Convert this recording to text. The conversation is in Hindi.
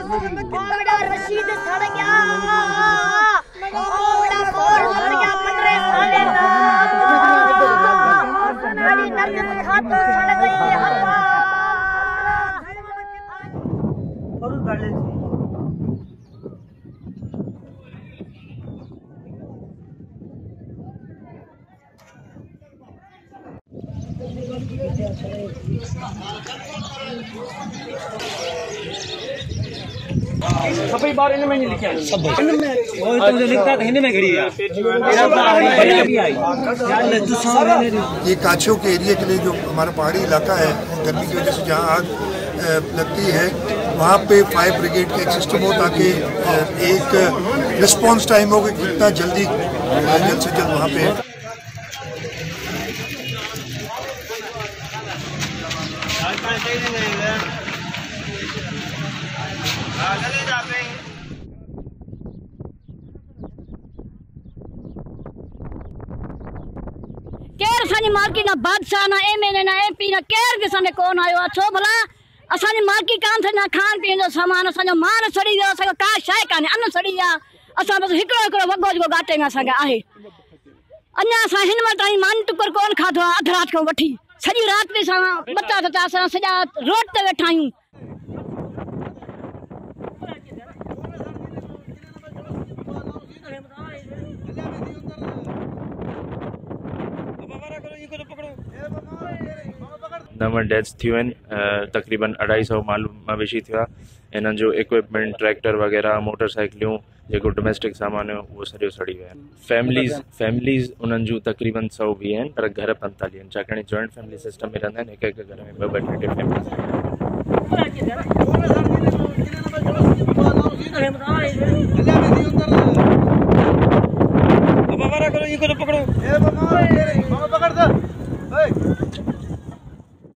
बेटा रशीद सड़ गया ओ बेटा बोर सड़ गया 15 साले का नाली नरक खातो सड़ गई हवा और गाले सभी बार इनमें नहीं लिखा सब इनमें वो तो जो लिखता था इनमें घड़ी है ये काछियों के एरिया के लिए जो हमारा पहाड़ी इलाका है गर्मी की वजह से जहाँ आग लगती है वहाँ पे फायर ब्रिगेड का एक सिस्टम हो ताकि एक रिस्पांस टाइम हो कि कितना जल्दी जल्द से जल्द वहाँ पे केर असांजी मालकी ना बादशाह ना एमएलए ना एमपी ना केर बि असांखे कोन आयो आहे छो भला असांजी मालकी कान थिए ना खाइण पीअण जो सामान असांजो माल सड़ी वियो असांजो का शइ कान्हे अन्न सड़ी विया असां बसि हिकिड़ो हिकिड़ो वॻो जेको घाटे में असांखे आहे अञा असां हिन महिल ताईं मानी टुकर कोन खाधो आहे अधु राति खां वठी सॼी राति बि असां बचा था असां सॼा रोड ते वेठा आहियूं नव डेथ्स थियूं आहिनि तक़रीबन 250 मालूम मवेशी थिया इन्हनि जो इक्विपमेंट ट्रैक्टर वग़ैरह मोटरसाइकिलियूं जेको डोमेस्टिक सामान हुयो उहो सॼो सड़ी विया आहिनि फैमिलीज़ उन्हनि जूं तक़रीबन 120 आहिनि पर घर 45 आहिनि छाकाणि जॉइंट फैमिली सिस्टम में रहंदा आहिनि हिकु हिकु घर में ॿ टे फैमिलीज़ पकड़ो